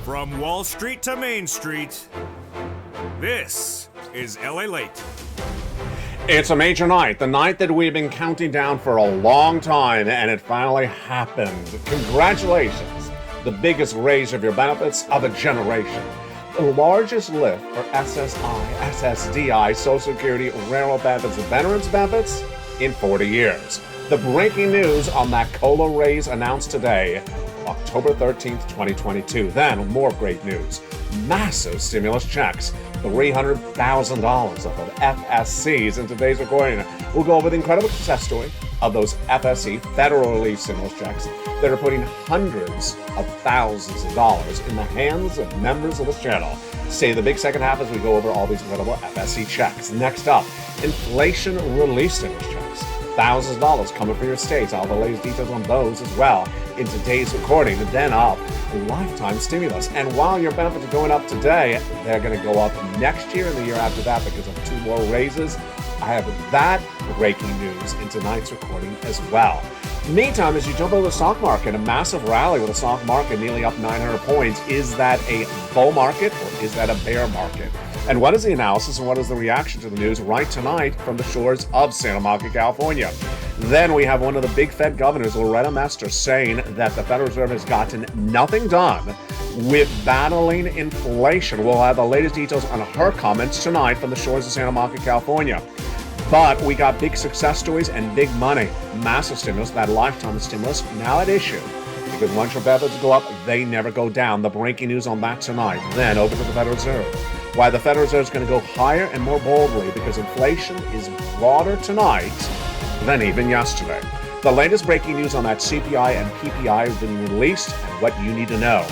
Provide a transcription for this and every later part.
From Wall Street to Main Street, this is LALATE. It's a major night, the night that we've been counting down for a long time, and it finally happened. Congratulations, the biggest raise of your benefits of a generation. The largest lift for SSI, SSDI, Social Security, Railroad benefits, and Veterans benefits in 40 years. The breaking news on that COLA raise announced today, October 13th, 2022. Then, more great news. Massive stimulus checks, $300,000 of FSCs in today's recording. We'll go over the incredible success story of those FSC, federal relief stimulus checks, that are putting hundreds of thousands of dollars in the hands of members of this channel. Stay the big second half as we go over all these incredible FSC checks. Next up, inflation relief stimulus checks. Thousands of dollars coming for your states. All the latest details on those as well in today's recording. And then up, lifetime stimulus. And while your benefits are going up today, they're going to go up next year and the year after that because of 2 more raises. I have that breaking news in tonight's recording as well. Meantime, as you jump over the stock market, a massive rally with the stock market nearly up 900 points. Is that a bull market or is that a bear market? And what is the analysis and what is the reaction to the news right tonight from the shores of Santa Monica, California? Then we have one of the big Fed governors, Loretta Mester, saying that the Federal Reserve has gotten nothing done with battling inflation. We'll have the latest details on her comments tonight from the shores of Santa Monica, California. But we got big success stories and big money. Massive stimulus, that lifetime stimulus, now at issue. Because once your benefits go up, they never go down. The breaking news on that tonight. Then over to the Federal Reserve. Why the Federal Reserve is going to go higher and more boldly because inflation is broader tonight than even yesterday. The latest breaking news on that CPI and PPI have been released and what you need to know.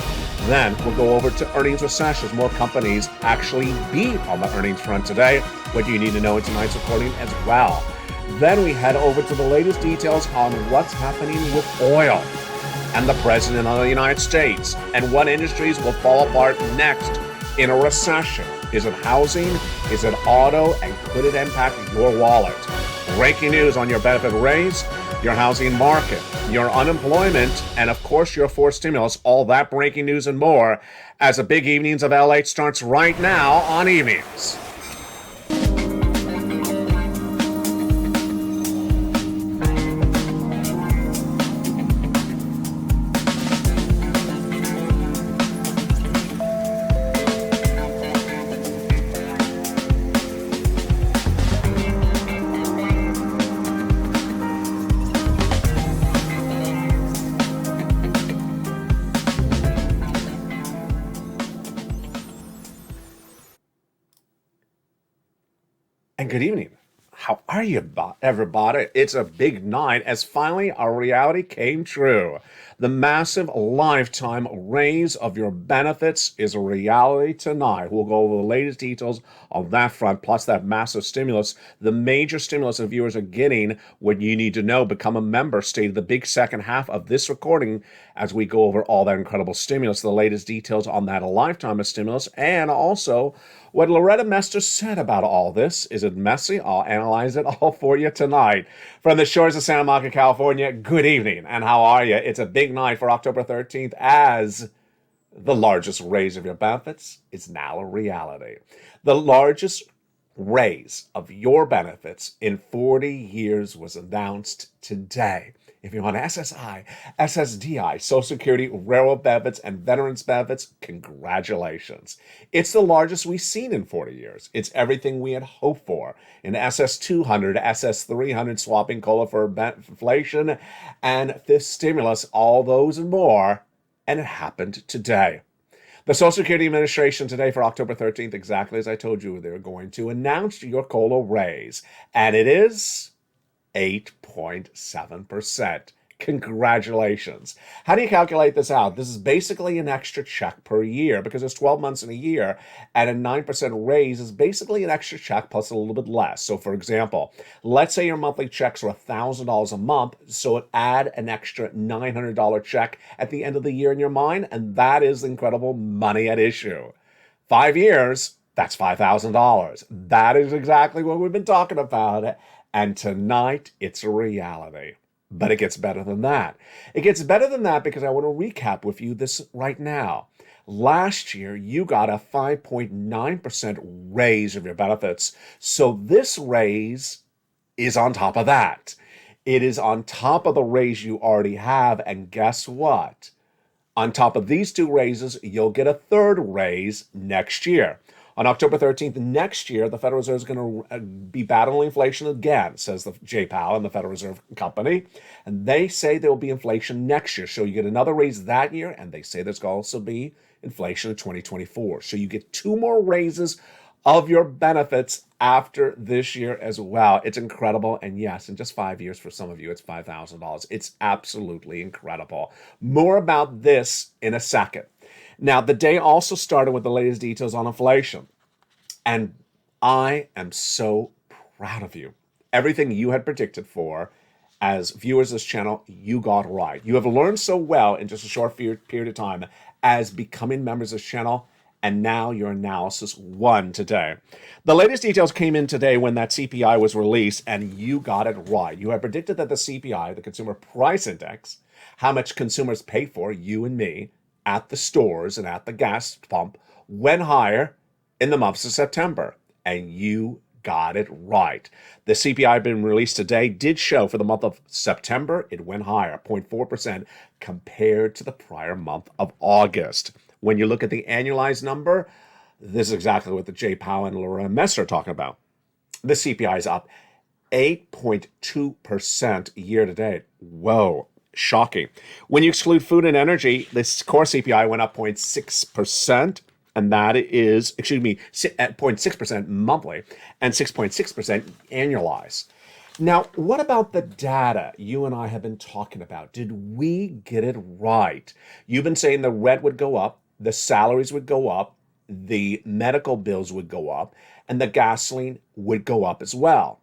Then we'll go over to earnings recessions. More companies actually beat on the earnings front today. What you need to know in tonight's recording as well. Then we head over to the latest details on what's happening with oil and the President of the United States and what industries will fall apart next in a recession. Is it housing? Is it auto? And could it impact your wallet? Breaking news on your benefit raise, your housing market, your unemployment, and of course your forced stimulus. All that breaking news and more as the big evenings of LA starts right now on Evenings. And good evening. How are you, everybody? It's a big night as finally our reality came true. The massive lifetime raise of your benefits is a reality tonight. We'll go over the latest details on that front, plus that massive stimulus. The major stimulus that viewers are getting, what you need to know, become a member. Stay to the big second half of this recording as we go over all that incredible stimulus, the latest details on that lifetime of stimulus, and also what Loretta Mester said about all this. Is it messy? I'll analyze it all for you tonight. From the shores of Santa Monica, California, good evening, and how are you? It's a big night for October 13th as the largest raise of your benefits is now a reality. The largest raise of your benefits in 40 years was announced today. If you're on SSI, SSDI, Social Security, Railroad benefits, and Veterans benefits, congratulations. It's the largest we've seen in 40 years. It's everything we had hoped for. In SS200, SS300, swapping COLA for inflation, and fifth stimulus, all those and more, and it happened today. The Social Security Administration today for October 13th, exactly as I told you they were going to, announce your COLA raise, and it is 8.7%. Congratulations. How do you calculate this out? This is basically an extra check per year because it's 12 months in a year, and a 9% raise is basically an extra check plus a little bit less. So for example, let's say your monthly checks are $1,000 a month, so add an extra $900 check at the end of the year in your mind, and that is incredible money at issue. 5 years, that's $5,000. That is exactly what we've been talking about. And tonight, it's a reality. But it gets better than that. It gets better than that because I want to recap with you this right now. Last year, you got a 5.9% raise of your benefits. So this raise is on top of that. It is on top of the raise you already have. And guess what? On top of these two raises, you'll get a third raise next year. On October 13th next year, the Federal Reserve is going to be battling inflation again, says the J. Powell and the Federal Reserve Company. And they say there will be inflation next year. So you get another raise that year, and they say there's going to also be inflation in 2024. So you get two more raises of your benefits after this year as well. It's incredible. And yes, in just 5 years for some of you, it's $5,000. It's absolutely incredible. More about this in a second. Now, the day also started with the latest details on inflation. And I am so proud of you. Everything you had predicted for as viewers of this channel, you got right. You have learned so well in just a short period of time as becoming members of this channel, and now your analysis won today. The latest details came in today when that CPI was released, and you got it right. You had predicted that the CPI, the Consumer Price Index, how much consumers pay for, you and me, at the stores and at the gas pump, went higher in the months of September, and you got it right. The CPI being released today did show for the month of September, it went higher, 0.4% compared to the prior month of August. When you look at the annualized number, this is exactly what the J. Powell and Laura Messer are talking about. The CPI is up 8.2% year to date. Whoa. Shocking. When you exclude food and energy, this core CPI went up 0.6%, and that is, at 0.6% monthly and 6.6% annualized. Now, what about the data you and I have been talking about? Did we get it right? You've been saying the rent would go up, the salaries would go up, the medical bills would go up, and the gasoline would go up as well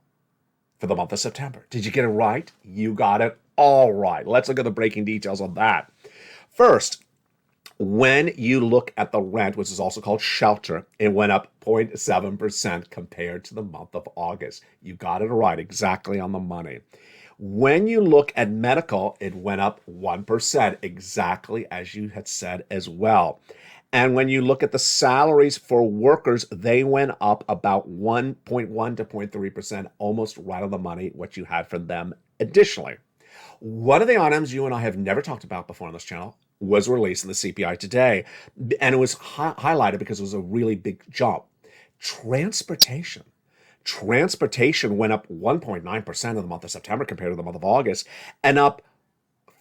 for the month of September. Did you get it right? You got it all right. Let's look at the breaking details on that. First, when you look at the rent, which is also called shelter, it went up 0.7% compared to the month of August. You got it right, exactly on the money. When you look at medical, it went up 1%, exactly as you had said as well. And when you look at the salaries for workers, they went up about 1.1 to 0.3%, almost right on the money, what you had for them additionally. One of the items you and I have never talked about before on this channel was released in the CPI today, and it was highlighted because it was a really big jump. Transportation. Transportation went up 1.9% in the month of September compared to the month of August, and up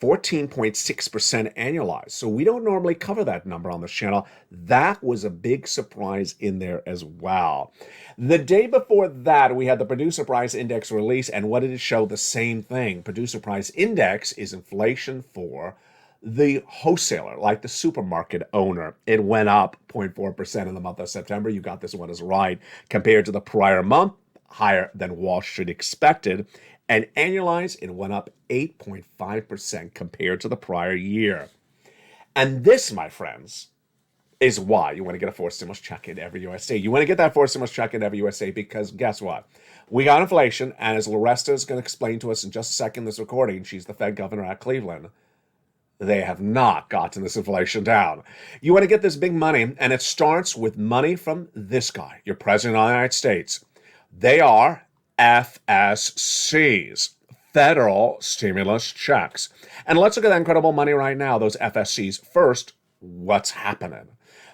14.6% annualized. So we don't normally cover that number on this channel. That was a big surprise in there as well. The day before that, we had the Producer Price Index release, and what did it show? The same thing. Producer Price Index is inflation for the wholesaler, like the supermarket owner. It went up 0.4% in the month of September. You got this one as right. Compared to the prior month, higher than Wall Street expected. And annualized, it went up 8.5% compared to the prior year. And this, my friends, is why you want to get a forced stimulus check in every USA. You want to get that forced stimulus check in every USA because guess what? We got inflation, and as Loretta is going to explain to us in just a second, this recording, she's the Fed governor at Cleveland, they have not gotten this inflation down. You want to get this big money, and it starts with money from this guy, your president of the United States. They are FSCs, federal stimulus checks. And let's look at that incredible money right now, those FSCs. First, what's happening?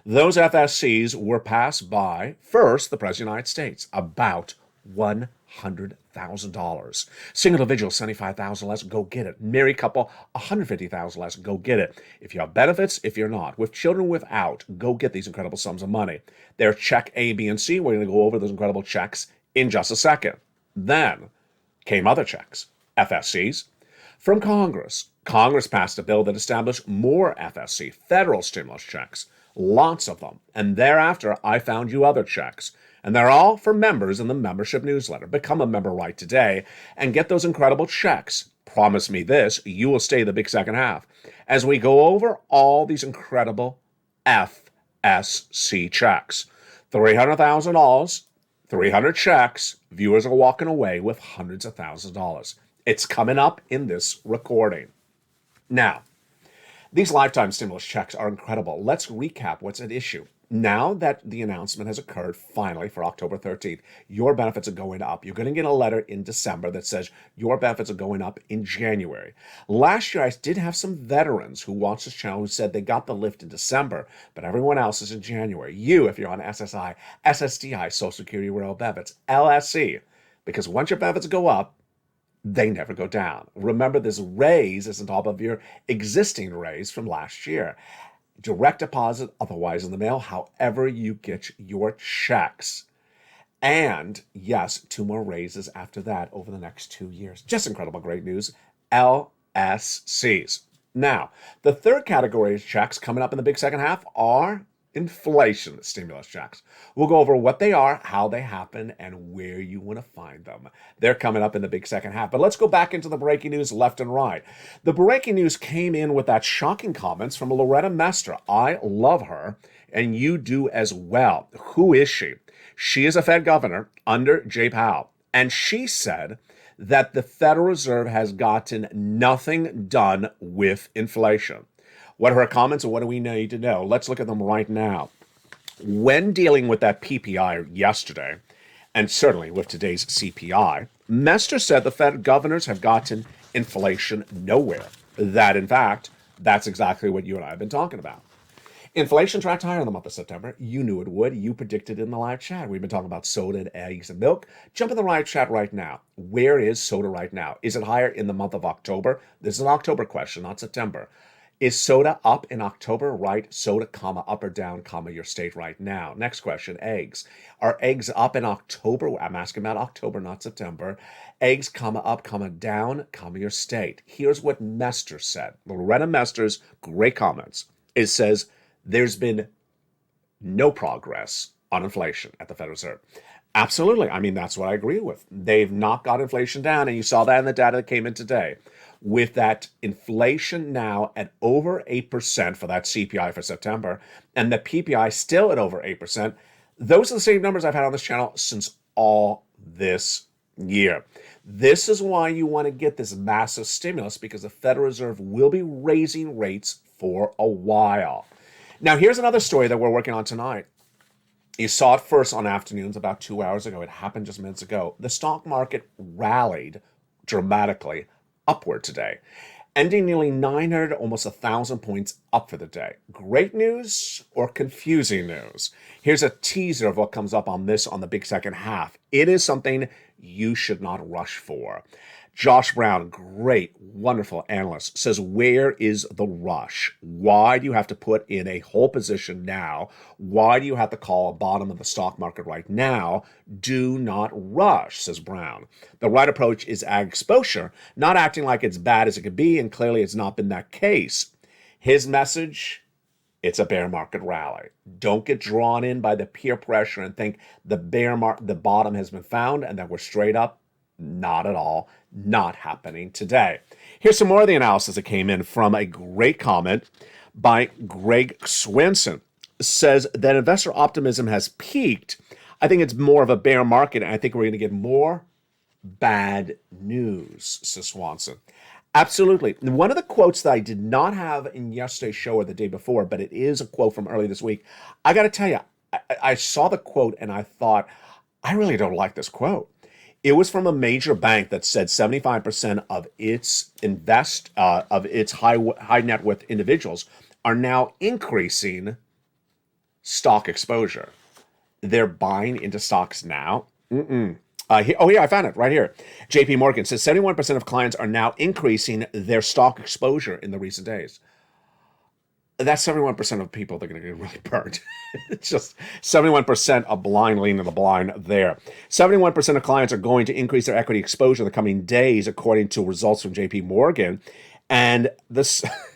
Those FSCs were passed by, first, the President of the United States, about $100,000. Single individual, $75,000 less, go get it. Married couple, $150,000 less, go get it. If you have benefits, if you're not. With children without, go get these incredible sums of money. They're check A, B, and C. We're going to go over those incredible checks in just a second. Then came other checks, FSCs, from Congress. Congress passed a bill that established more FSC, federal stimulus checks, lots of them. And thereafter, I found you other checks. And they're all for members in the membership newsletter. Become a member right today and get those incredible checks. Promise me this, you will stay the big second half as we go over all these incredible FSC checks. $300,000, 300 checks, viewers are walking away with hundreds of thousands of dollars. It's coming up in this recording. Now, these lifetime stimulus checks are incredible. Let's recap what's at issue. Now that the announcement has occurred finally for October 13th, your benefits are going up. You're going to get a letter in December that says your benefits are going up in January. Last year, I did have some veterans who watched this channel who said they got the lift in December, but everyone else is in January. You, if you're on SSI, SSDI, Social Security Rural Benefits, LSE, because once your benefits go up, they never go down. Remember, this raise is on top of your existing raise from last year. Direct deposit, otherwise in the mail, however you get your checks. And yes, 2 more raises after that over the next 2 years. Just incredible, great news. LSCs. Now, the third category of checks coming up in the big second half are inflation stimulus checks. We'll go over what they are, how they happen, and where you want to find them. They're coming up in the big second half. But let's go back into the breaking news left and right. The breaking news came in with that shocking comments from Loretta Mester. I love her, and you do as well. Who is she? She is a Fed governor under Jay Powell, and she said that the Federal Reserve has gotten nothing done with inflation. What are her comments and what do we need to know? Let's look at them right now. When dealing with that PPI yesterday, and certainly with today's CPI, Mester said the Fed governors have gotten inflation nowhere. That, in fact, that's exactly what you and I have been talking about. Inflation tracked higher in the month of September. You knew it would. You predicted in the live chat. We've been talking about soda and eggs and milk. Jump in the live chat right now. Where is soda right now? Is it higher in the month of October? This is an October question, not September. Is soda up in October? Right. Soda, comma, up or down, comma, your state right now. Next question, eggs. Are eggs up in October? I'm asking about October, not September. Eggs, comma, up, comma, down, comma, your state. Here's what Mester said. Loretta Mester's great comments. It says there's been no progress on inflation at the Federal Reserve. Absolutely. I mean, that's what I agree with. They've not got inflation down, and you saw that in the data that came in today. With that inflation now at over 8% for that CPI for September, and the PPI still at over 8%, those are the same numbers I've had on this channel since all this year. This is why you want to get this massive stimulus, because the Federal Reserve will be raising rates for a while. Now, here's another story that we're working on tonight. You saw it first on afternoons about 2 hours ago. It happened just minutes ago. The stock market rallied dramatically upward today, ending nearly 900, almost 1,000 points up for the day. Great news or confusing news? Here's a teaser of what comes up on this on the big second half. It is something you should not rush for. Josh Brown, great, wonderful analyst, says, where is the rush? Why do you have to put in a whole position now? Why do you have to call a bottom of the stock market right now? Do not rush, says Brown. The right approach is ag exposure, not acting like it's bad as it could be, and clearly it's not been that case. His message, it's a bear market rally. Don't get drawn in by the peer pressure and think the bottom has been found and that we're straight up. Not at all. Not happening today. Here's some more of the analysis that came in from a great comment by Greg Swenson. Says that investor optimism has peaked. I think it's more of a bear market, and I think we're going to get more bad news, says Swanson. Absolutely. One of the quotes that I did not have in yesterday's show or the day before, but it is a quote from early this week. I got to tell you, I saw the quote and I thought, I really don't like this quote. It was from a major bank that said 75% of its high net worth individuals are now increasing stock exposure. They're buying into stocks now. I found it right here. JP Morgan says 71% of clients are now increasing their stock exposure in the recent days. That's 71% of people that are going to get really burned. It's just 71% a blind lean to the blind there. 71% of clients are going to increase their equity exposure in the coming days, according to results from JP Morgan. And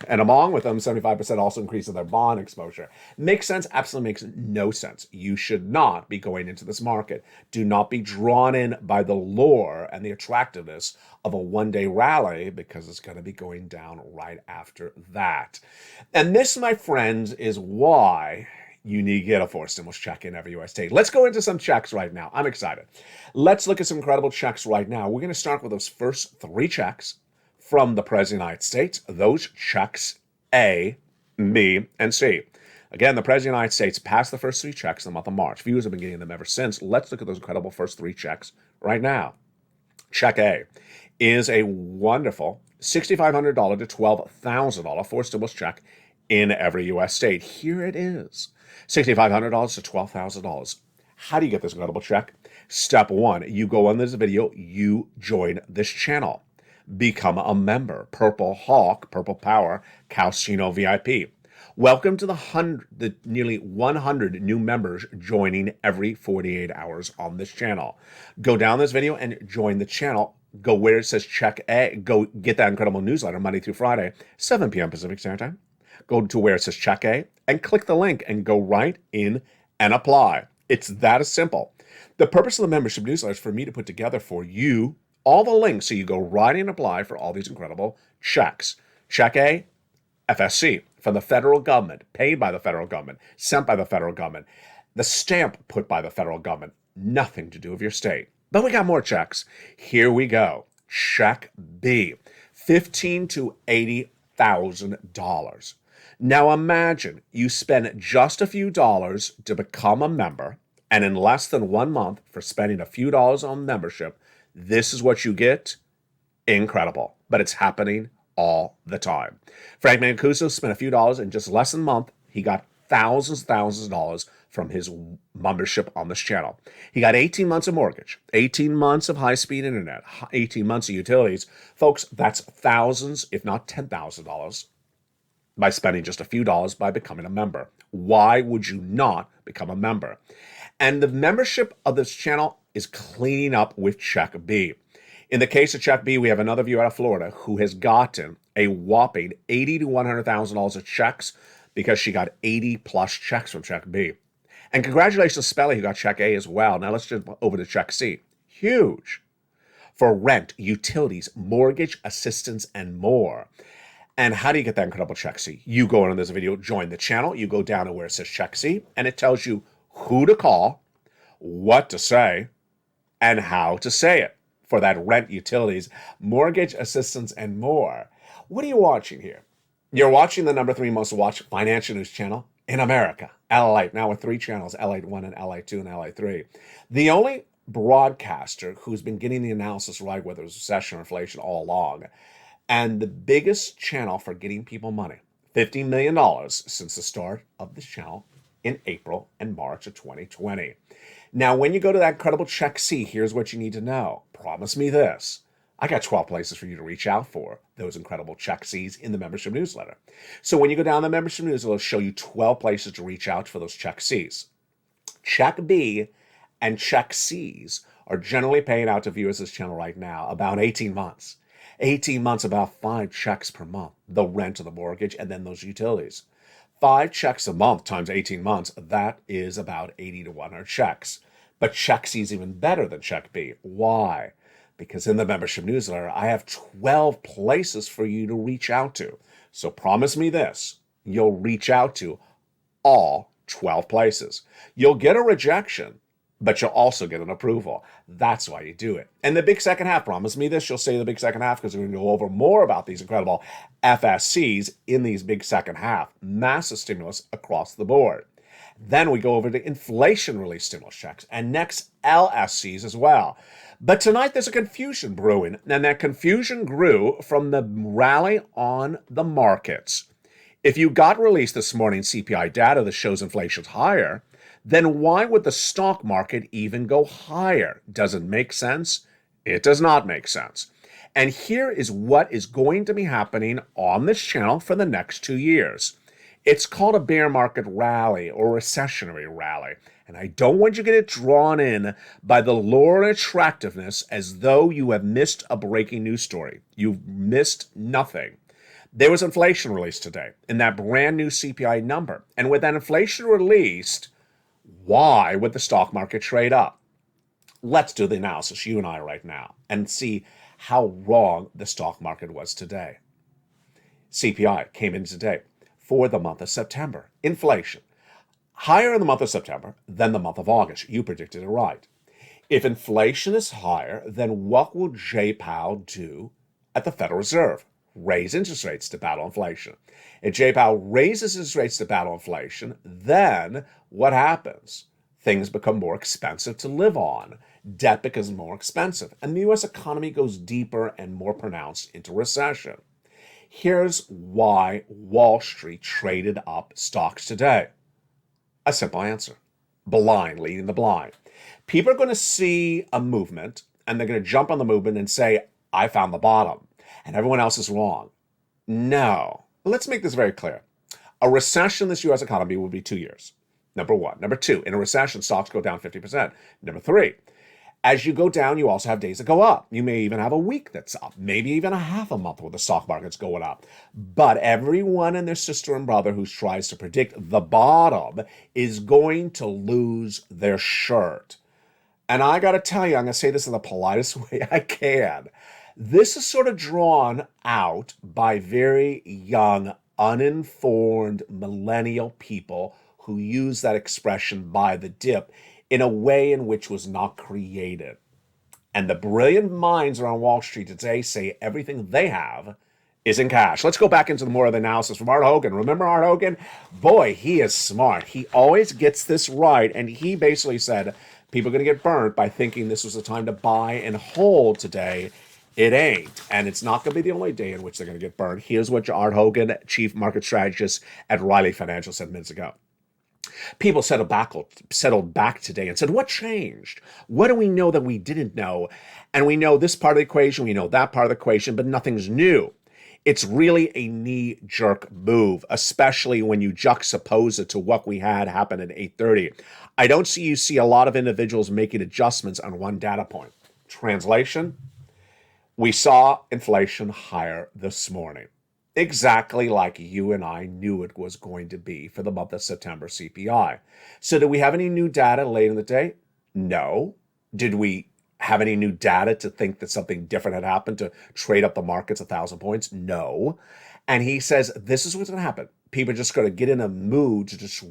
along with them, 75% also increasing their bond exposure. Makes sense? Absolutely makes no sense. You should not be going into this market. Do not be drawn in by the lure and the attractiveness of a one-day rally, because it's going to be going down right after that. And this, my friends, is why you need to get a forced stimulus check in every U.S. state. Let's go into some checks right now. I'm excited. Let's look at some incredible checks right now. We're going to start with those first 3 checks from the President of the United States. Those checks A, B, and C. Again, the President of the United States passed the first 3 checks in the month of March. Viewers have been getting them ever since. Let's look at those incredible first 3 checks right now. Check A is a wonderful $6,500 to $12,000 forced stimulus check in every U.S. state. Here it is, $6,500 to $12,000. How do you get this incredible check? Step 1, you go on this video, you join this channel. Become a member. Purple Hawk, Purple Power, Calcino VIP. Welcome to the nearly 100 new members joining every 48 hours on this channel. Go down this video and join the channel. Go where it says check A. Go get that incredible newsletter Monday through Friday, 7 p.m. Pacific Standard Time. Go to where it says check A and click the link and go right in and apply. It's that simple. The purpose of the membership newsletter is for me to put together for you all the links so you go right in and apply for all these incredible checks. Check A, FSC, from the federal government, paid by the federal government, sent by the federal government, the stamp put by the federal government, nothing to do with your state. But we got more checks. Here we go. Check B, $15,000 to $80,000. Now imagine you spend just a few dollars to become a member, and in less than 1 month for spending a few dollars on membership, this is what you get. Incredible. But it's happening all the time. Frank Mancuso spent a few dollars in just less than a month. He got thousands of dollars from his membership on this channel. He got 18 months of mortgage, 18 months of high-speed internet, 18 months of utilities. Folks, that's thousands, if not $10,000 by spending just a few dollars by becoming a member. Why would you not become a member? And the membership of this channel is cleaning up with Check B. In the case of Check B, we have another viewer out of Florida who has gotten a whopping $80,000 to $100,000 of checks because she got 80 plus checks from Check B. And congratulations to Spelly who got Check A as well. Now let's jump over to Check C. Huge. For rent, utilities, mortgage assistance, and more. And how do you get that incredible Check C? You go into this video, join the channel, you go down to where it says Check C, and it tells you who to call, what to say, and how to say it for that rent, utilities, mortgage assistance, and more. What are you watching here? You're watching the number 3 most watched financial news channel in America, LALATE, now with 3 channels, LALATE 1 and LALATE 2 and LALATE 3. The only broadcaster who's been getting the analysis right, whether it's recession or inflation, all along. And the biggest channel for getting people money, $15 million since the start of this channel in April and March of 2020. Now, when you go to that incredible Check C, here's what you need to know. Promise me this. I got 12 places for you to reach out for those incredible Check C's in the membership newsletter. So when you go down the membership newsletter, it'll show you 12 places to reach out for those Check C's. Check B and Check C's are generally paying out to viewers of this channel right now about 18 months. 18 months, about 5 checks per month, the rent or the mortgage, and then those utilities. 5 checks a month times 18 months, that is about 80 to 100 checks. But Check C is even better than Check B. Why? Because in the membership newsletter, I have 12 places for you to reach out to. So promise me this, you'll reach out to all 12 places. You'll get a rejection, but you'll also get an approval. That's why you do it. And the big second half, promise me this, you'll say the big second half because we're going to go over more about these incredible FSCs in these big second half. Massive stimulus across the board. Then we go over to inflation relief stimulus checks and next LSCs as well. But tonight there's a confusion brewing, and that confusion grew from the rally on the markets. If you got released this morning CPI data that shows inflation's higher, then why would the stock market even go higher? Does it make sense? It does not make sense. And here is what is going to be happening on this channel for the next 2 years. It's called a bear market rally or recessionary rally. And I don't want you to get it drawn in by the lure and attractiveness as though you have missed a breaking news story. You've missed nothing. There was inflation released today in that brand new CPI number. And with that inflation released, why would the stock market trade up? Let's do the analysis, you and I right now, and see how wrong the stock market was today. CPI came in today for the month of September. Inflation, higher in the month of September than the month of August. You predicted it right. If inflation is higher, then what will Jay Powell do at the Federal Reserve? Raise interest rates to battle inflation. If Jay Powell raises interest rates to battle inflation, then what happens? Things become more expensive to live on. Debt becomes more expensive, and the U.S. economy goes deeper and more pronounced into recession. Here's why Wall Street traded up stocks today. A simple answer. Blind leading the blind. People are going to see a movement, and they're going to jump on the movement and say, I found the bottom, and everyone else is wrong. No. Let's make this very clear. A recession in this U.S. economy will be 2 years. Number one. Number two, in a recession, stocks go down 50%. Number three, as you go down, you also have days that go up. You may even have a week that's up, maybe even a half a month where the stock market's going up. But everyone and their sister and brother who tries to predict the bottom is going to lose their shirt. And I got to tell you, I'm going to say this in the politest way I can. This is sort of drawn out by very young, uninformed millennial people who use that expression buy the dip in a way in which was not created. And the brilliant minds around Wall Street today say everything they have is in cash. Let's go back into more of the analysis from Art Hogan. Remember Art Hogan? Boy, he is smart. He always gets this right. And he basically said people are going to get burnt by thinking this was the time to buy and hold today. It ain't. And it's not going to be the only day in which they're going to get burned. Here's what Art Hogan, chief market strategist at Riley Financial, said minutes ago. People settled back today and said, what changed? What do we know that we didn't know? And we know this part of the equation, we know that part of the equation, but nothing's new. It's really a knee-jerk move, especially when you juxtapose it to what we had happen at 8:30. I don't see a lot of individuals making adjustments on one data point. Translation, we saw inflation higher this morning. Exactly like you and I knew it was going to be for the month of September CPI. So did we have any new data late in the day? No. Did we have any new data to think that something different had happened to trade up the markets 1,000 points? No. And he says, this is what's going to happen. People are just going to get in a mood to just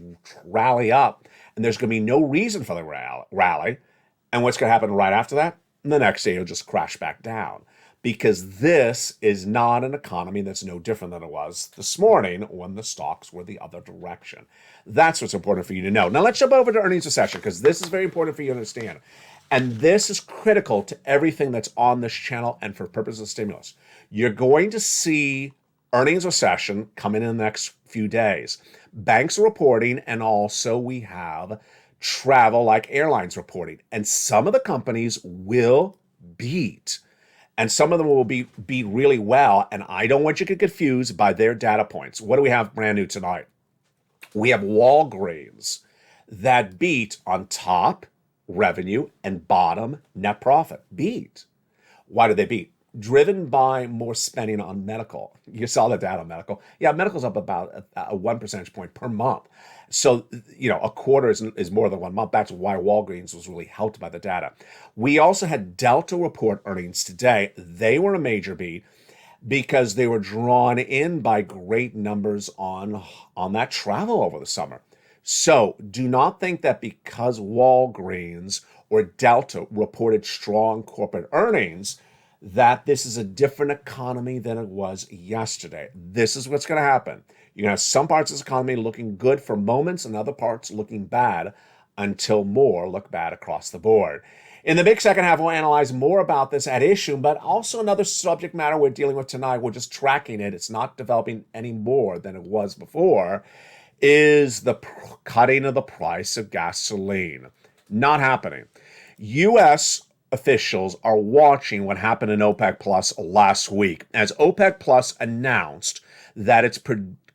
rally up, and there's going to be no reason for the rally. And what's going to happen right after that? The next day, it'll just crash back down. Because this is not an economy that's no different than it was this morning when the stocks were the other direction. That's what's important for you to know. Now let's jump over to earnings recession, because this is very important for you to understand. And this is critical to everything that's on this channel and for purposes of stimulus. You're going to see earnings recession coming in the next few days. Banks are reporting, and also we have travel like airlines reporting. And some of the companies will beat. And some of them will beat really well. And I don't want you to get confused by their data points. What do we have brand new tonight? We have Walgreens that beat on top revenue and bottom net profit. Beat. Why did they beat? Driven by more spending on medical. You saw the data on medical. Yeah, medical's up about a 1 percentage point per month. So, a quarter is more than 1 month. That's why Walgreens was really helped by the data. We also had Delta report earnings today. They were a major beat because they were drawn in by great numbers on that travel over the summer. So do not think that because Walgreens or Delta reported strong corporate earnings, that this is a different economy than it was yesterday. This is what's going to happen. You're going to have some parts of this economy looking good for moments and other parts looking bad until more look bad across the board. In the big second half, we'll analyze more about this at issue, but also another subject matter we're dealing with tonight. We're just tracking it. It's not developing any more than it was before, is the cutting of the price of gasoline. Not happening. U.S. officials are watching what happened in OPEC Plus last week, as OPEC Plus announced that it's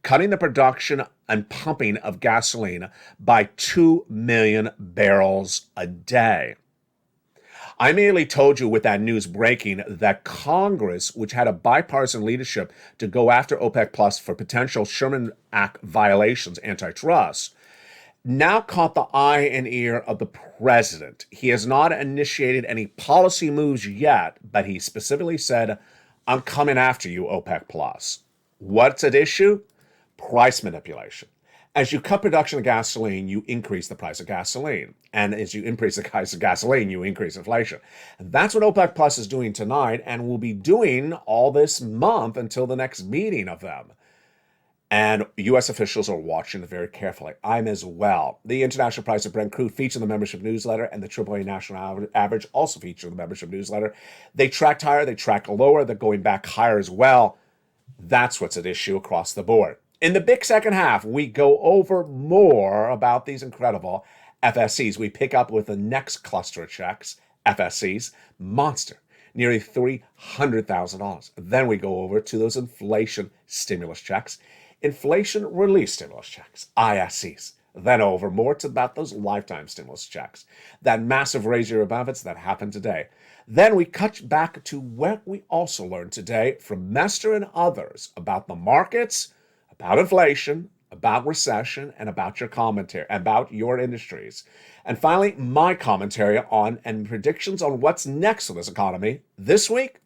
cutting the production and pumping of gasoline by 2 million barrels a day. I immediately told you with that news breaking that Congress, which had a bipartisan leadership to go after OPEC Plus for potential Sherman Act violations, antitrust, now caught the eye and ear of the president. He has not initiated any policy moves yet, but he specifically said, I'm coming after you, OPEC Plus. What's at issue? Price manipulation. As you cut production of gasoline, you increase the price of gasoline. And as you increase the price of gasoline, you increase inflation. And that's what OPEC Plus is doing tonight and will be doing all this month until the next meeting of them. And U.S. officials are watching it very carefully. I'm as well. The international price of Brent crude feature the membership newsletter, and the AAA national average also feature the membership newsletter. They tracked higher, they tracked lower, they're going back higher as well. That's what's at issue across the board. In the big second half, we go over more about these incredible FSCs. We pick up with the next cluster of checks, FSCs, monster, nearly $300,000. Then we go over to those inflation stimulus checks, inflation relief stimulus checks, ISCs. Then over more to about those lifetime stimulus checks, that massive raise your benefits that happened today. Then we cut back to what we also learned today from Mester and others about the markets, about inflation, about recession, and about your commentary, about your industries. And finally, my commentary on and predictions on what's next for this economy this week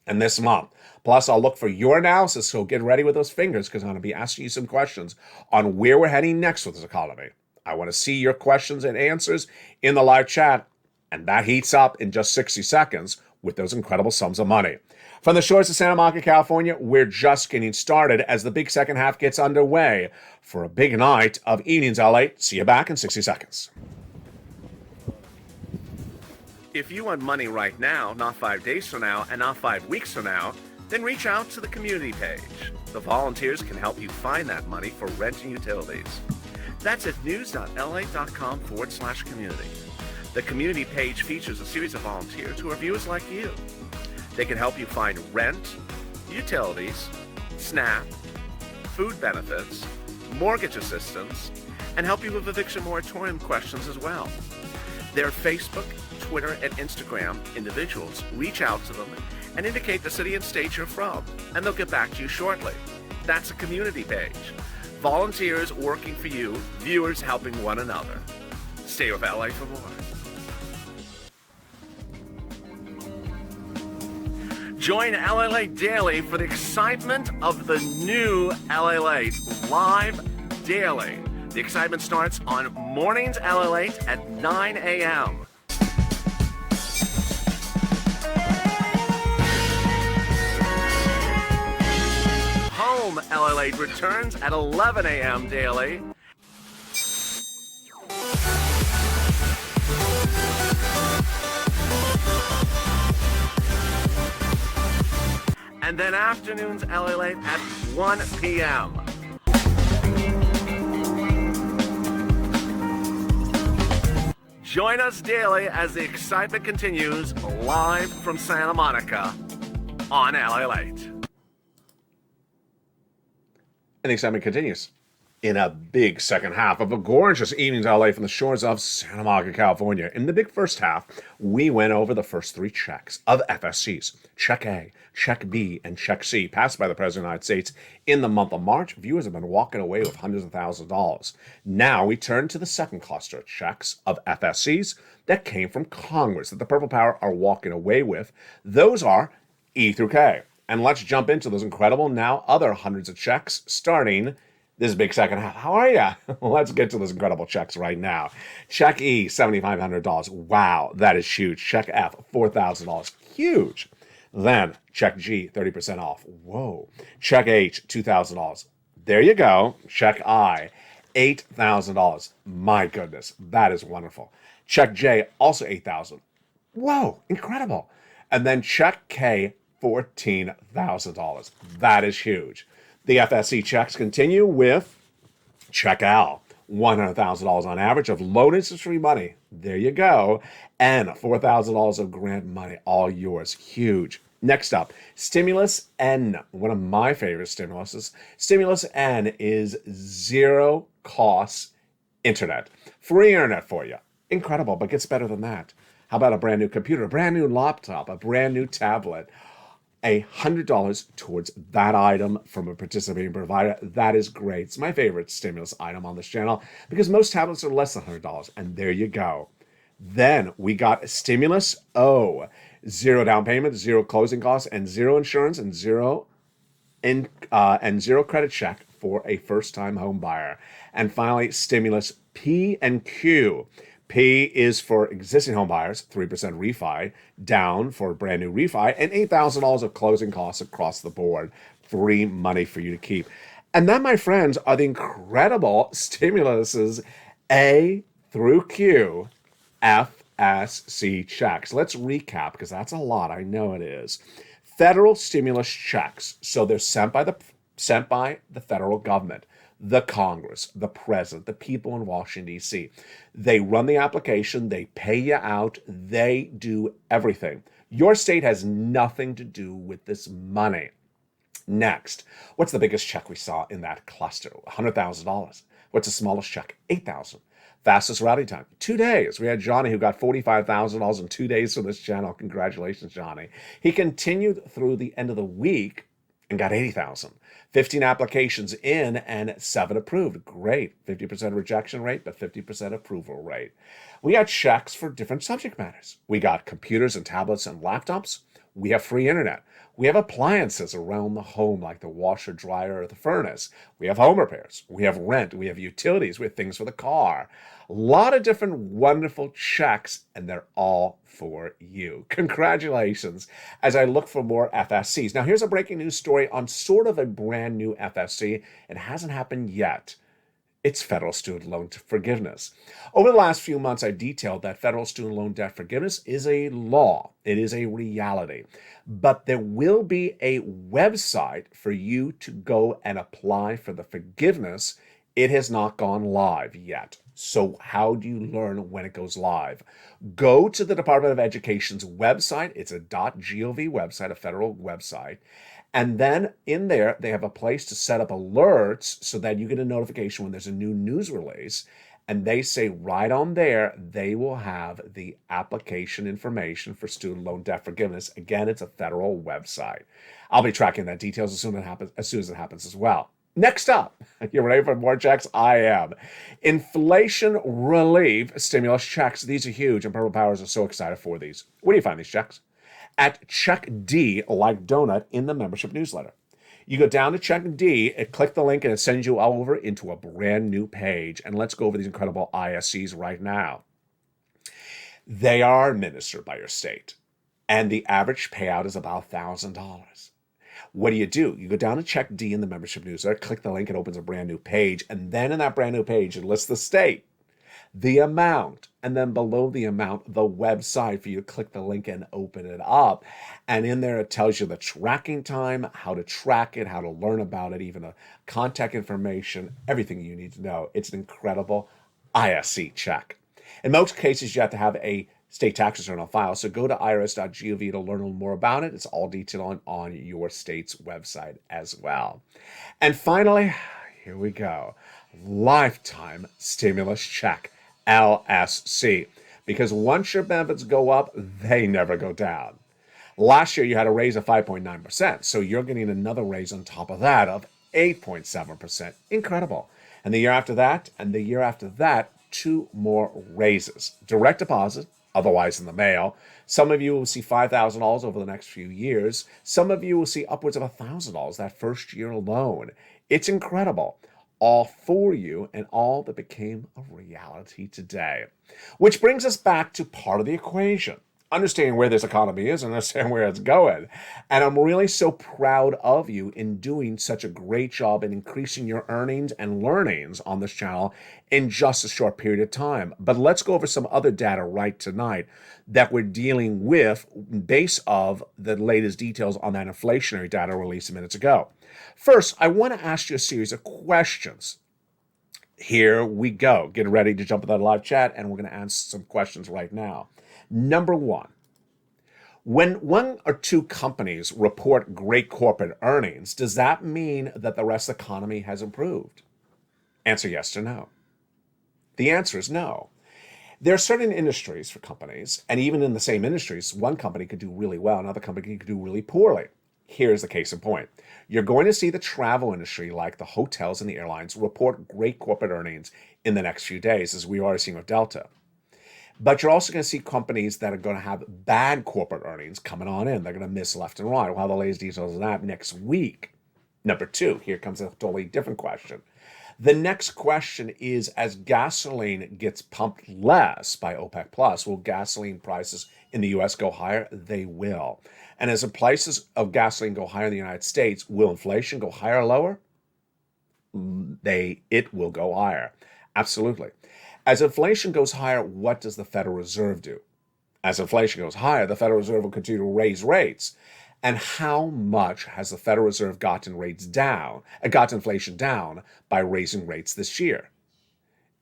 and this month. Plus, I'll look for your analysis, so get ready with those fingers because I'm going to be asking you some questions on where we're heading next with this economy. I want to see your questions and answers in the live chat, and that heats up in just 60 seconds with those incredible sums of money. From the shores of Santa Monica, California, we're just getting started as the big second half gets underway for a big night of Evenings LALATE. See you back in 60 seconds. If you want money right now, not 5 days from now, and not 5 weeks from now, then reach out to the community page. The volunteers can help you find that money for rent and utilities. That's at news.la.com/community. The community page features a series of volunteers who are viewers like you. They can help you find rent, utilities, SNAP, food benefits, mortgage assistance, and help you with eviction moratorium questions as well. Their Facebook, Twitter, and Instagram individuals reach out to them and indicate the city and state you're from, and they'll get back to you shortly. That's a community page. Volunteers working for you, viewers helping one another. Stay with LA for more. Join LALATE Daily for the excitement of the new LALATE live daily. The excitement starts on mornings LALATE at 9 a.m. Home LALATE returns at 11 a.m. daily. And then afternoons LALATE at 1 p.m. Join us daily as the excitement continues live from Santa Monica on LALATE. And the excitement continues in a big second half of a gorgeous Evenings LA from the shores of Santa Monica, California. In the big first half, we went over the first 3 checks of FSCs. Check A, Check B, and Check C, passed by the President of the United States in the month of March. Viewers have been walking away with hundreds of thousands of dollars. Now we turn to the second cluster of checks of FSCs that came from Congress, that the Purple Power are walking away with. Those are E through K. And let's jump into those incredible, now other hundreds of checks, starting this big second half. How are you? Let's get to those incredible checks right now. Check E, $7,500. Wow, that is huge. Check F, $4,000. Huge. Then check G, 30% off. Whoa. Check H, $2,000. There you go. Check I, $8,000. My goodness, that is wonderful. Check J, also $8,000. Whoa, incredible. And then check K, $14,000. That is huge. The FSC checks continue with check L, $100,000 on average of low interest free money. There you go. And $4,000 of grant money, all yours. Huge. Next up, Stimulus N, one of my favorite stimuluses. Stimulus N is zero cost internet. Free internet for you. Incredible, but gets better than that. How about a brand new computer, a brand new laptop, a brand new tablet? $100 towards that item from a participating provider. That is great. It's my favorite stimulus item on this channel because most tablets are less than $100. And there you go. Then we got Stimulus O. 0 down payment, 0 closing costs, and 0 insurance, and zero credit check for a first-time home buyer. And finally, stimulus P and Q. P is for existing home buyers, 3% refi, down for brand new refi, and $8,000 of closing costs across the board. Free money for you to keep. And that, my friends, are the incredible stimuluses A through Q, FSC checks. Let's recap, because that's a lot. I know it is. Federal stimulus checks. So they're sent by the federal government, the Congress, the president, the people in Washington, D.C. They run the application, they pay you out, they do everything. Your state has nothing to do with this money. Next, what's the biggest check we saw in that cluster? $100,000. What's the smallest check? $8,000. Fastest routing time, 2 days. We had Johnny who got $45,000 in 2 days from this channel. Congratulations, Johnny. He continued through the end of the week and got $80,000. 15 applications in and 7 approved. Great. 50% rejection rate, but 50% approval rate. We had checks for different subject matters. We got computers and tablets and laptops. We have free internet. We have appliances around the home like the washer, dryer, or the furnace. We have home repairs. We have rent. We have utilities. We have things for the car. A lot of different wonderful checks, and they're all for you. Congratulations as I look for more FSCs. Now, here's a breaking news story on sort of a brand new FSC. It hasn't happened yet. It's federal student loan forgiveness. Over the last few months, I detailed that federal student loan debt forgiveness is a law. It is a reality. But there will be a website for you to go and apply for the forgiveness. It has not gone live yet. So how do you learn when it goes live? Go to the Department of Education's website. It's a .gov website, a federal website. And then in there, they have a place to set up alerts so that you get a notification when there's a new news release. And they say right on there, they will have the application information for student loan debt forgiveness. Again, it's a federal website. I'll be tracking that details as soon as it happens as well. Next up, you ready for more checks? I am. Inflation relief stimulus checks. These are huge, and Purple Powers are so excited for these. Where do you find these checks? At Check D, like donut, in the membership newsletter. You go down to Check D, and click the link, and it sends you all over into a brand new page. And let's go over these incredible ISCs right now. They are administered by your state, and the average payout is about $1,000. What do? You go down to Check D in the membership newsletter, click the link, it opens a brand new page, and then in that brand new page, it lists the state, the amount, and then below the amount, the website for you to click the link and open it up. And in there, it tells you the tracking time, how to track it, how to learn about it, even the contact information, everything you need to know. It's an incredible ISC check. In most cases, you have to have a state tax return on file. So go to irs.gov to learn a little more about it. It's all detailed on your state's website as well. And finally, here we go. Lifetime stimulus check, LSC. Because once your benefits go up, they never go down. Last year, you had a raise of 5.9%. So you're getting another raise on top of that of 8.7%. Incredible. And the year after that, and the year after that, 2 more raises. Direct deposit, otherwise in the mail. Some of you will see $5,000 over the next few years. Some of you will see upwards of $1,000 that first year alone. It's incredible. All for you, and all that became a reality today. Which brings us back to part of the equation. Understanding where this economy is and understanding where it's going. And I'm really so proud of you in doing such a great job in increasing your earnings and learnings on this channel in just a short period of time. But let's go over some other data right tonight that we're dealing with based of the latest details on that inflationary data released minutes ago. First, I want to ask you a series of questions. Here we go. Get ready to jump in that live chat, and we're going to answer some questions right now. Number one, when 1 or 2 companies report great corporate earnings, does that mean that the rest of the economy has improved? Answer yes or no. The answer is no. There are certain industries for companies, and even in the same industries, one company could do really well, another company could do really poorly. Here's the case in point. You're going to see the travel industry, like the hotels and the airlines, report great corporate earnings in the next few days, as we are seeing with Delta. But you're also going to see companies that are going to have bad corporate earnings coming on in. They're going to miss left and right. We'll have the latest details of that next week. Number two, here comes a totally different question. The next question is, as gasoline gets pumped less by OPEC Plus, will gasoline prices in the US go higher? They will. And as the prices of gasoline go higher in the United States, will inflation go higher or lower? It will go higher. Absolutely. As inflation goes higher, what does the Federal Reserve do? As inflation goes higher, the Federal Reserve will continue to raise rates. And how much has the Federal Reserve gotten inflation down by raising rates this year?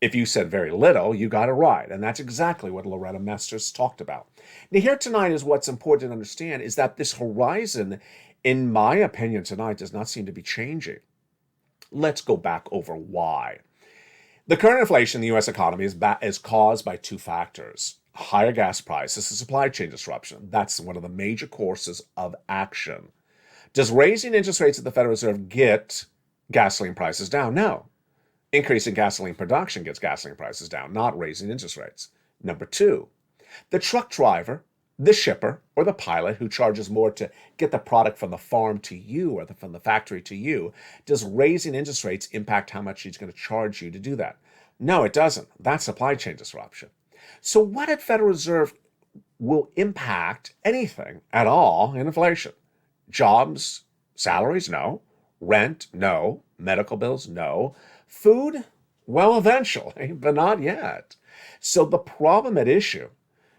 If you said very little, you got it right. And that's exactly what Loretta Mesters talked about. Now, here tonight is what's important to understand is that this horizon, in my opinion, tonight does not seem to be changing. Let's go back over why. The current inflation in the U.S. economy is caused by two factors. Higher gas prices and supply chain disruption. That's one of the major courses of action. Does raising interest rates at the Federal Reserve get gasoline prices down? No. Increasing gasoline production gets gasoline prices down, not raising interest rates. Number two, the truck driver, the shipper, or the pilot who charges more to get the product from the farm to you or from the factory to you, does raising interest rates impact how much he's going to charge you to do that? No, it doesn't. That's supply chain disruption. So what at Federal Reserve will impact anything at all in inflation? Jobs, salaries? No. Rent? No. Medical bills? No. Food? Well, eventually, but not yet. So the problem at issue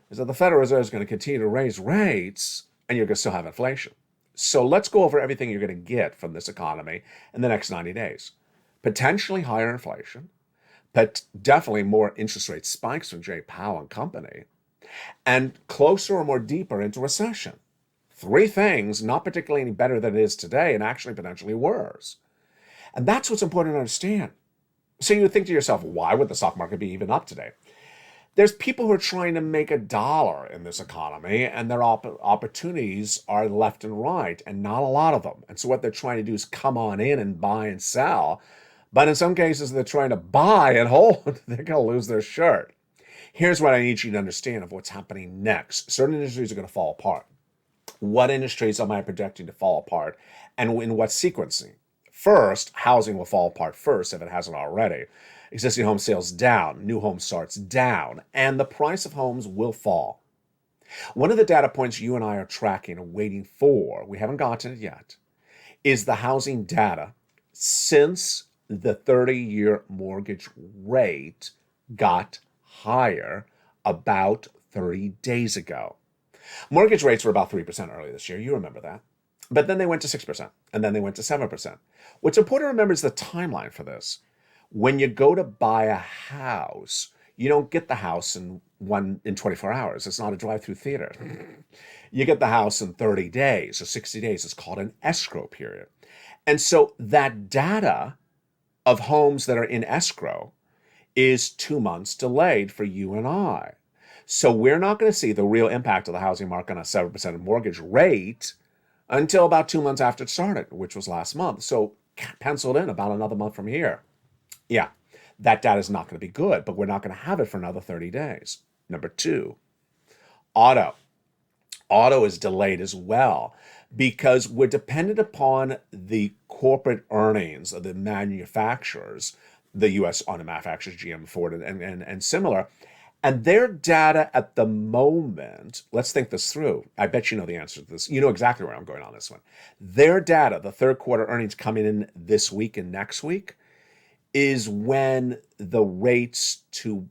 is that the Federal Reserve is going to continue to raise rates and you're going to still have inflation. So let's go over everything you're going to get from this economy in the next 90 days. Potentially higher inflation, but definitely more interest rate spikes from Jay Powell and company, and closer or more deeper into recession. Three things, not particularly any better than it is today, and actually potentially worse. And that's what's important to understand. So you would think to yourself, why would the stock market be even up today? There's people who are trying to make $1 in this economy, and their opportunities are left and right, and not a lot of them. And so what they're trying to do is come on in and buy and sell. But in some cases, they're trying to buy and hold. They're going to lose their shirt. Here's what I need you to understand of what's happening next. Certain industries are going to fall apart. What industries am I projecting to fall apart, and in what sequencing? First, housing will fall apart first if it hasn't already. Existing home sales down, new home starts down, and the price of homes will fall. One of the data points you and I are tracking and waiting for, we haven't gotten it yet, is the housing data since the 30-year mortgage rate got higher about 30 days ago. Mortgage rates were about 3% earlier this year. You remember that. But then they went to 6%, and then they went to 7%. What's important to remember is the timeline for this. When you go to buy a house, you don't get the house in 24 hours. It's not a drive-through theater. You get the house in 30 days or 60 days. It's called an escrow period. And so that data of homes that are in escrow is 2 months delayed for you and I. So we're not going to see the real impact of the housing market on a 7% mortgage rate until about 2 months after it started, which was last month. So penciled in about another month from here. Yeah, that data is not going to be good, but we're not going to have it for another 30 days. Number two, auto. Auto is delayed as well because we're dependent upon the corporate earnings of the manufacturers, the U.S. auto manufacturers, GM, Ford, and similar. And their data at the moment, let's think this through. I bet you know the answer to this. You know exactly where I'm going on this one. Their data, the third quarter earnings coming in this week and next week, is when the rates to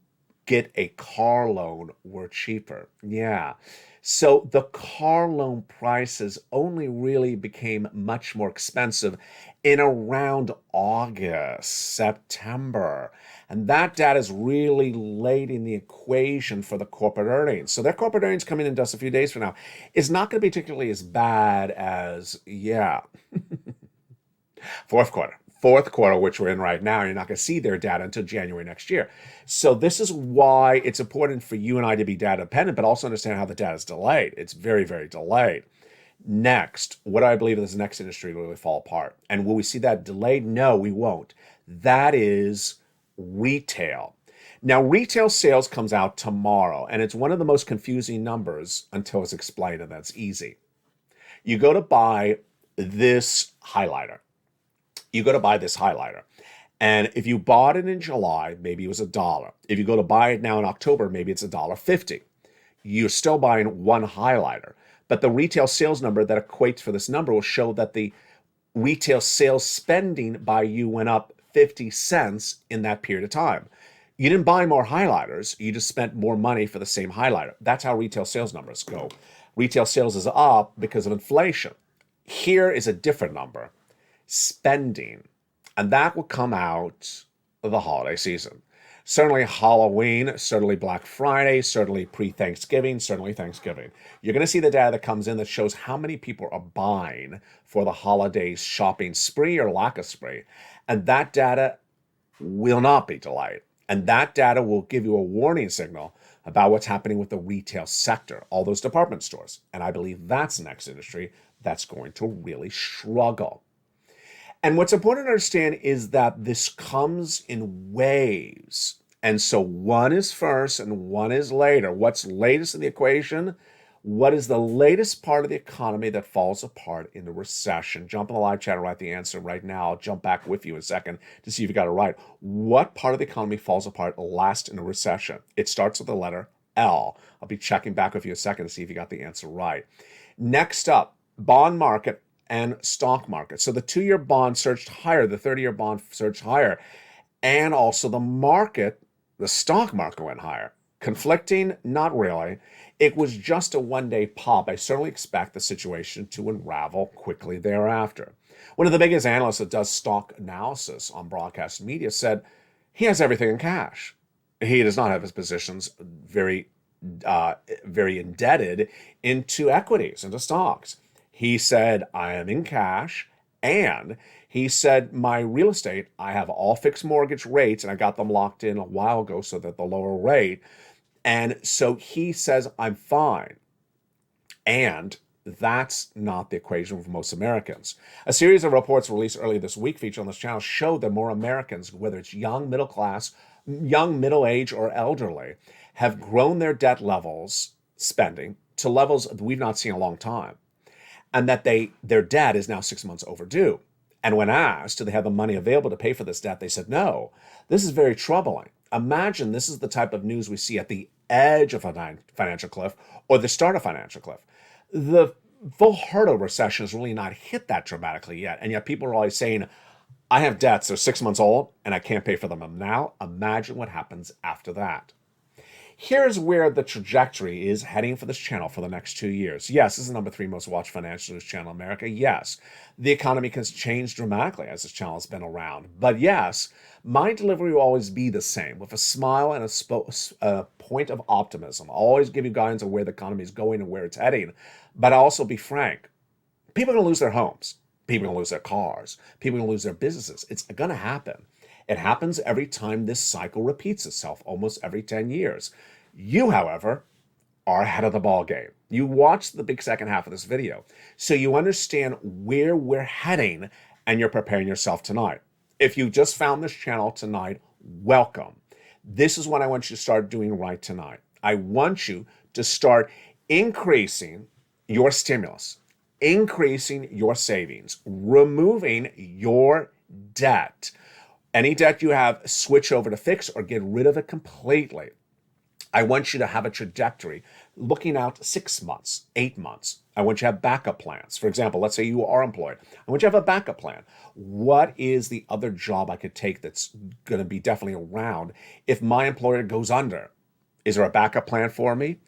get a car loan were cheaper. Yeah. So the car loan prices only really became much more expensive in around August, September. And that data is really late in the equation for the corporate earnings. So their corporate earnings coming in just a few days from now is not going to be particularly as bad as, fourth quarter, which we're in right now. You're not going to see their data until January next year. So this is why it's important for you and I to be data dependent, but also understand how the data is delayed. It's very, very delayed. Next, what do I believe is the next industry will really fall apart? And will we see that delayed? No, we won't. That is retail. Now, retail sales comes out tomorrow, and it's one of the most confusing numbers until it's explained, and that's easy. You go to buy this highlighter. You go to buy this highlighter. And if you bought it in July, maybe it was $1. If you go to buy it now in October, maybe it's $1.50. You're still buying one highlighter. But the retail sales number that equates for this number will show that the retail sales spending by you went up 50 cents in that period of time. You didn't buy more highlighters, you just spent more money for the same highlighter. That's how retail sales numbers go. Retail sales is up because of inflation. Here is a different number, spending. And that will come out of the holiday season. Certainly Halloween, certainly Black Friday, certainly pre-Thanksgiving, certainly Thanksgiving. You're going to see the data that comes in that shows how many people are buying for the holidays shopping spree or lack of spree. And that data will not be delayed. And that data will give you a warning signal about what's happening with the retail sector, all those department stores. And I believe that's the next industry that's going to really struggle. And what's important to understand is that this comes in waves. And so one is first and one is later. What's latest in the equation? What is the latest part of the economy that falls apart in a recession? Jump in the live chat and write the answer right now. I'll jump back with you in a second to see if you got it right. What part of the economy falls apart last in a recession? It starts with the letter L. I'll be checking back with you in a second to see if you got the answer right. Next up, bond market and stock market. So the 2-year bond surged higher, the 30-year bond surged higher, and also the market, the stock market went higher. Conflicting? Not really. It was just a one-day pop. I certainly expect the situation to unravel quickly thereafter. One of the biggest analysts that does stock analysis on broadcast media said he has everything in cash. He does not have his positions very indebted into equities, into stocks. He said, I am in cash, and he said, my real estate, I have all fixed mortgage rates, and I got them locked in a while ago so that the lower rate. And so he says, I'm fine. And that's not the equation for most Americans. A series of reports released earlier this week featured on this channel show that more Americans, whether it's young, middle class, young, middle age, or elderly, have grown their debt levels, spending, to levels that we've not seen in a long time. And that their debt is now 6 months overdue. And when asked, do they have the money available to pay for this debt, they said no. This is very troubling. Imagine this is the type of news we see at the edge of a financial cliff or the start of financial cliff. The full hurdle recession has really not hit that dramatically yet. And yet people are always saying, I have debts, they're 6 months old, and I can't pay for them now. Imagine what happens after that. Here's where the trajectory is heading for this channel for the next 2 years. Yes, this is the number 3 most watched financial news channel in America. Yes, the economy has changed dramatically as this channel has been around. But yes, my delivery will always be the same, with a smile and a point of optimism. I'll always give you guidance on where the economy is going and where it's heading. But I'll also be frank. People are going to lose their homes. People are going to lose their cars. People are going to lose their businesses. It's going to happen. It happens every time this cycle repeats itself, almost every 10 years. You, however, are ahead of the ball game. You watched the big second half of this video, so you understand where we're heading, and you're preparing yourself tonight. If you just found this channel tonight, welcome. This is what I want you to start doing right tonight. I want you to start increasing your stimulus, increasing your savings, removing your debt. Any debt you have, switch over to fixed or get rid of it completely. I want you to have a trajectory looking out 6 months, 8 months. I want you to have backup plans. For example, let's say you are employed. I want you to have a backup plan. What is the other job I could take that's going to be definitely around if my employer goes under? Is there a backup plan for me?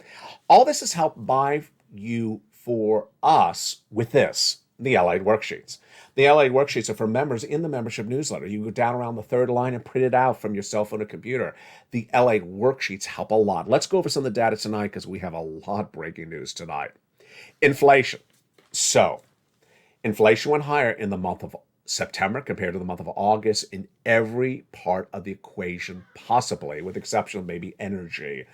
All this is helped by you for us with this, the LALATE worksheets. The LALATE worksheets are for members in the membership newsletter. You go down around the third line and print it out from your cell phone or computer. The LALATE worksheets help a lot. Let's go over some of the data tonight because we have a lot breaking news tonight. Inflation. So, inflation went higher in the month of September compared to the month of August in every part of the equation possibly, with the exception of maybe energy.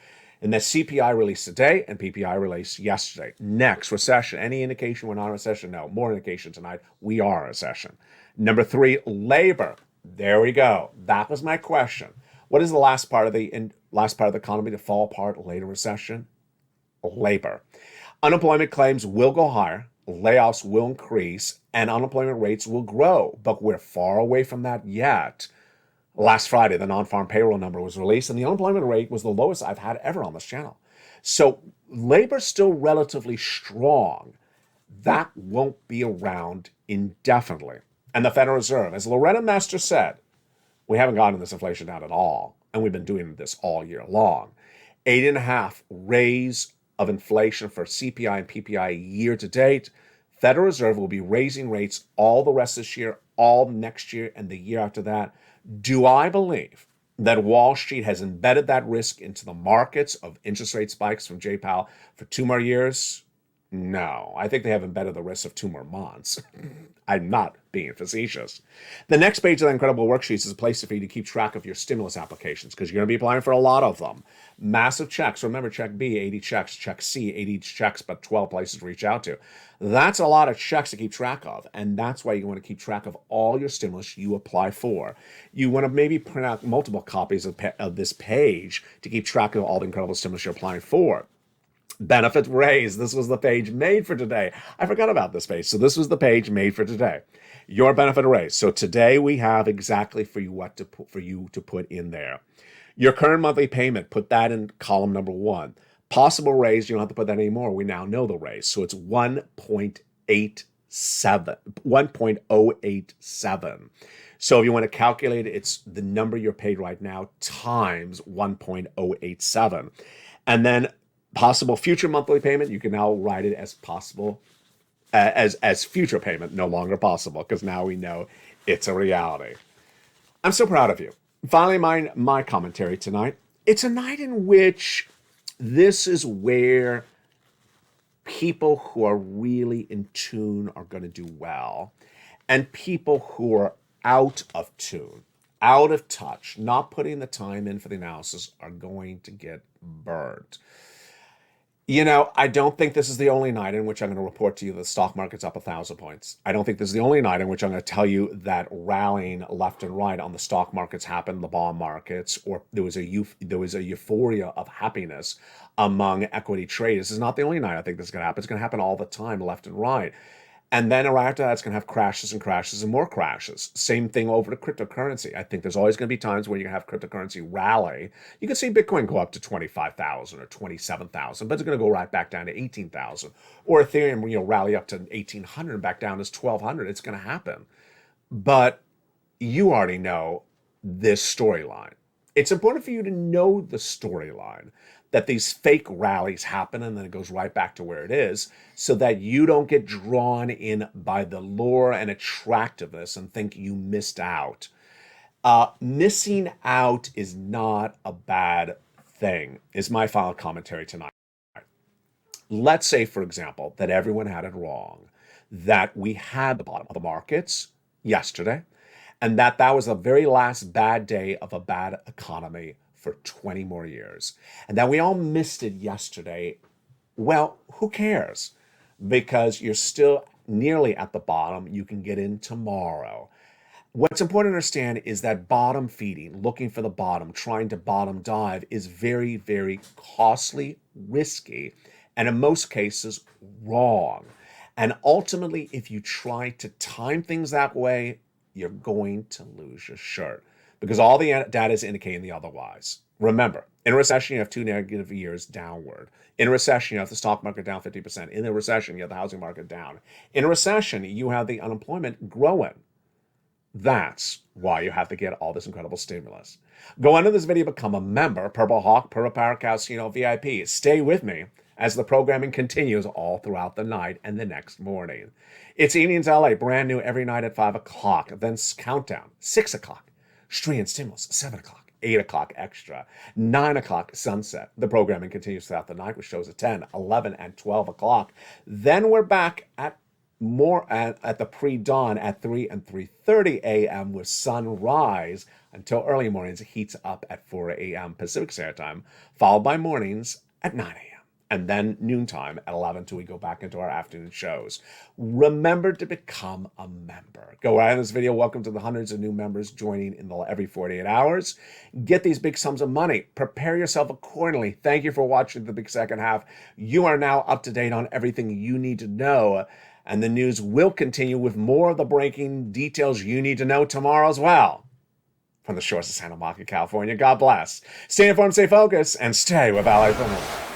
And the CPI released today and PPI released yesterday. Next, recession. Any indication we're not in a recession? No. More indication tonight. We are in a recession. Number 3, labor. There we go. That was my question. What is the last part of the economy to fall apart late in recession? Labor. Unemployment claims will go higher. layoffs will increase and unemployment rates will grow, but we're far away from that yet. Last Friday, the non-farm payroll number was released, and the unemployment rate was the lowest I've had ever on this channel. So labor's still relatively strong. That won't be around indefinitely. And the Federal Reserve, as Loretta Mester said, we haven't gotten this inflation down at all, and we've been doing this all year long. 8.5 raise of inflation for CPI and PPI year to date. Federal Reserve will be raising rates all the rest of this year, all next year, and the year after that. Do I believe that Wall Street has embedded that risk into the markets of interest rate spikes from Jay Powell for 2 more years? No, I think they have embedded the risk of 2 more months. I'm not being facetious. The next page of the incredible worksheets is a place for you to keep track of your stimulus applications because you're going to be applying for a lot of them. Massive checks. Remember, check B, 80 checks. Check C, 80 checks, but 12 places to reach out to. That's a lot of checks to keep track of, and that's why you want to keep track of all your stimulus you apply for. You want to maybe print out multiple copies of this page to keep track of all the incredible stimulus you're applying for. Benefit raise. This was the page made for today. I forgot about this page. So this was the page made for today. Your benefit raise. So today we have exactly for you to put in there. Your current monthly payment, put that in column number 1. Possible raise, you don't have to put that anymore. We now know the raise. So it's 1.087. So if you want to calculate it, it's the number you're paid right now times 1.087. And then possible future monthly payment, you can now write it as possible, as future payment, no longer possible, because now we know it's a reality. I'm so proud of you. Finally, my commentary tonight. It's a night in which this is where people who are really in tune are going to do well, and people who are out of tune, out of touch, not putting the time in for the analysis are going to get burned. You know, I don't think this is the only night in which I'm going to report to you the stock market's up 1,000 points. I don't think this is the only night in which I'm going to tell you that rallying left and right on the stock markets happened, the bond markets, or there was a euphoria of happiness among equity traders. This is not the only night I think this is going to happen. It's going to happen all the time, left and right. And then right after that, it's going to have crashes and crashes and more crashes. Same thing over to cryptocurrency. I think there's always going to be times where you have cryptocurrency rally. You can see Bitcoin go up to 25,000 or 27,000, but it's going to go right back down to 18,000. Or Ethereum, rally up to 1,800 and back down to 1,200. It's going to happen. But you already know this storyline. It's important for you to know the storyline, that these fake rallies happen and then it goes right back to where it is, so that you don't get drawn in by the lure and attractiveness and think you missed out. Missing out is not a bad thing, is my final commentary tonight. Let's say, for example, that everyone had it wrong, that we had the bottom of the markets yesterday, and that was the very last bad day of a bad economy for 20 more years. And that we all missed it yesterday. Well, who cares? Because you're still nearly at the bottom. You can get in tomorrow. What's important to understand is that bottom feeding, looking for the bottom, trying to bottom dive is very, very costly, risky, and in most cases, wrong. And ultimately, if you try to time things that way, you're going to lose your shirt, because all the data is indicating the otherwise. Remember, in a recession, you have 2 negative years downward. In a recession, you have the stock market down 50%. In a recession, you have the housing market down. In a recession, you have the unemployment growing. That's why you have to get all this incredible stimulus. Go under this video, become a member, Purple Hawk, Purple Power Casino VIP. Stay with me as the programming continues all throughout the night and the next morning. It's Evenings LA, brand new every night at 5 o'clock. Then Countdown, 6 o'clock. Stream Stimulus, 7 o'clock, 8 o'clock extra, 9 o'clock sunset. The programming continues throughout the night with shows at 10, 11, and 12 o'clock. Then we're back at the pre-dawn at 3 and 3:30 a.m. with sunrise until early mornings. It heats up at 4 a.m. Pacific Standard Time, followed by mornings at 9 a.m. and then noontime at 11 till we go back into our afternoon shows. Remember to become a member. Go right in this video. Welcome to the hundreds of new members joining every 48 hours. Get these big sums of money. Prepare yourself accordingly. Thank you for watching the big second half. You are now up to date on everything you need to know. And the news will continue with more of the breaking details you need to know tomorrow as well. From the shores of Santa Monica, California, God bless. Stay informed, stay focused, and stay with LA Film.